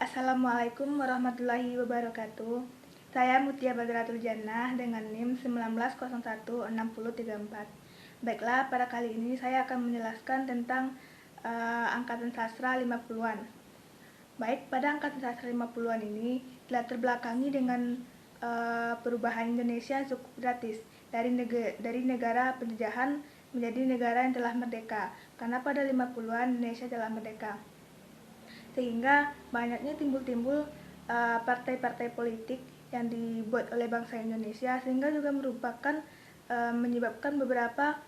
Assalamualaikum warahmatullahi wabarakatuh. Saya Mutia Badratul Jannah dengan NIM 19016034. Baiklah, pada kali ini saya akan menjelaskan tentang angkatan sastra 50-an. Baik, pada angkatan sastra 50-an ini telah terbelakangi dengan perubahan Indonesia yang cukup gratis dari negara penjajahan menjadi negara yang telah merdeka. Karena pada 50-an Indonesia telah merdeka, sehingga banyaknya timbul partai-partai politik yang dibuat oleh bangsa Indonesia, sehingga juga menyebabkan beberapa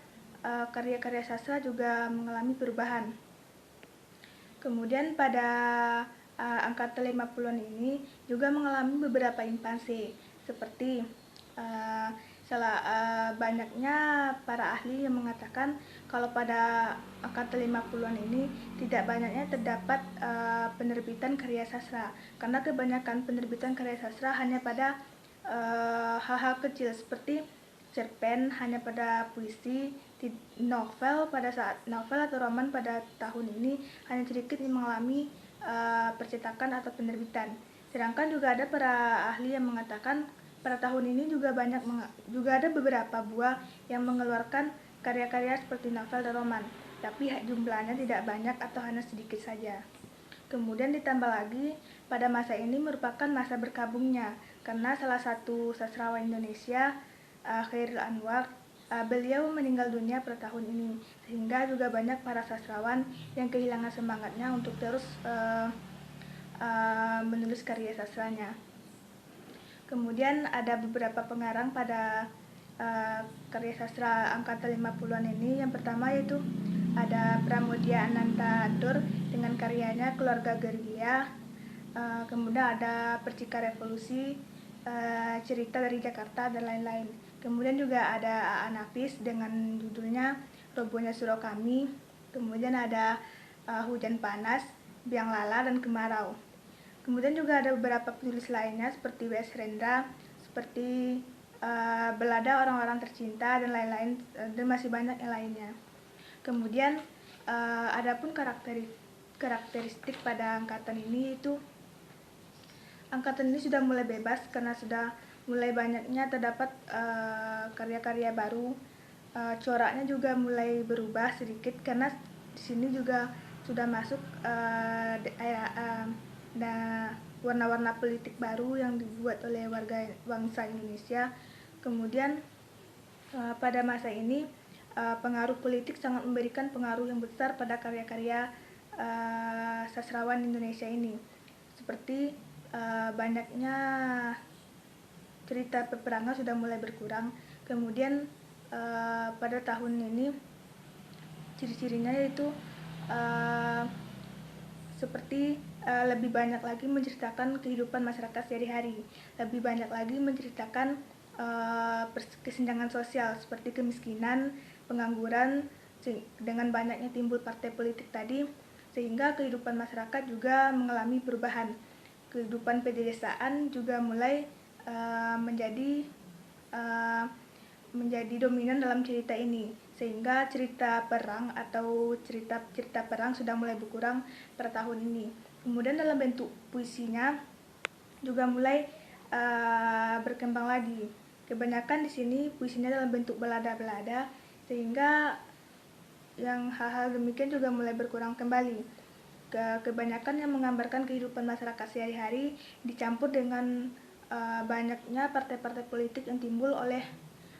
karya-karya sastra juga mengalami perubahan. Kemudian pada angkatan 50-an ini juga mengalami beberapa impanse, seperti banyaknya para ahli yang mengatakan kalau pada angkatan 50-an ini tidak banyaknya terdapat penerbitan karya sastra, karena kebanyakan penerbitan karya sastra hanya pada hal-hal kecil seperti cerpen, hanya pada puisi, novel atau roman pada tahun ini hanya sedikit yang mengalami percetakan atau penerbitan. Sedangkan juga ada para ahli yang mengatakan pada tahun ini juga ada beberapa buah yang mengeluarkan karya-karya seperti novel dan roman, tapi jumlahnya tidak banyak atau hanya sedikit saja. Kemudian ditambah lagi, pada masa ini merupakan masa berkabungnya, karena salah satu sastrawan Indonesia, Chairil Anwar, beliau meninggal dunia pada tahun ini, sehingga juga banyak para sastrawan yang kehilangan semangatnya untuk terus menulis karya sastranya. Kemudian ada beberapa pengarang pada karya sastra angkatan 50-an ini. Yang pertama yaitu ada Pramoedya Ananta Atur dengan karyanya Keluarga Gergia. Kemudian ada Percika Revolusi, Cerita dari Jakarta, dan lain-lain. Kemudian juga ada A.A. Nafis dengan judulnya Robohnya Surau Kami. Kemudian ada Hujan Panas, Biang Lala, dan Kemarau. Kemudian juga ada beberapa penulis lainnya seperti W.S. Rendra, seperti Belada Orang-orang Tercinta, dan lain-lain, dan masih banyak yang lainnya. Kemudian adapun karakteristik pada angkatan ini, itu angkatan ini sudah mulai bebas karena sudah mulai banyaknya terdapat karya-karya baru. Coraknya juga mulai berubah sedikit karena di sini juga sudah masuk warna-warna politik baru yang dibuat oleh warga bangsa Indonesia. Kemudian pada masa ini pengaruh politik sangat memberikan pengaruh yang besar pada karya-karya sastrawan Indonesia ini, seperti banyaknya cerita peperangan sudah mulai berkurang. Kemudian pada tahun ini ciri-cirinya yaitu seperti lebih banyak lagi menceritakan kehidupan masyarakat sehari-hari, lebih banyak lagi menceritakan kesenjangan sosial seperti kemiskinan, pengangguran, dengan banyaknya timbul partai politik tadi, sehingga kehidupan masyarakat juga mengalami perubahan. Kehidupan pedesaan juga mulai menjadi dominan dalam cerita ini, sehingga cerita perang atau cerita perang sudah mulai berkurang pada tahun ini. Kemudian dalam bentuk puisinya juga mulai berkembang lagi. Kebanyakan di sini puisinya dalam bentuk belada-belada, sehingga yang hal-hal demikian juga mulai berkurang kembali. Kebanyakan yang menggambarkan kehidupan masyarakat sehari-hari dicampur dengan banyaknya partai-partai politik yang timbul oleh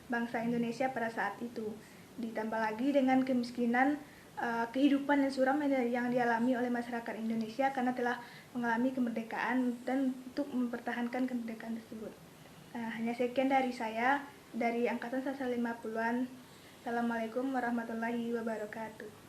bangsa Indonesia pada saat itu. Ditambah lagi dengan kemiskinan, kehidupan yang suram yang dialami oleh masyarakat Indonesia karena telah mengalami kemerdekaan dan untuk mempertahankan kemerdekaan tersebut. Hanya sekian dari saya, dari Angkatan Sastra 50-an. Assalamualaikum warahmatullahi wabarakatuh.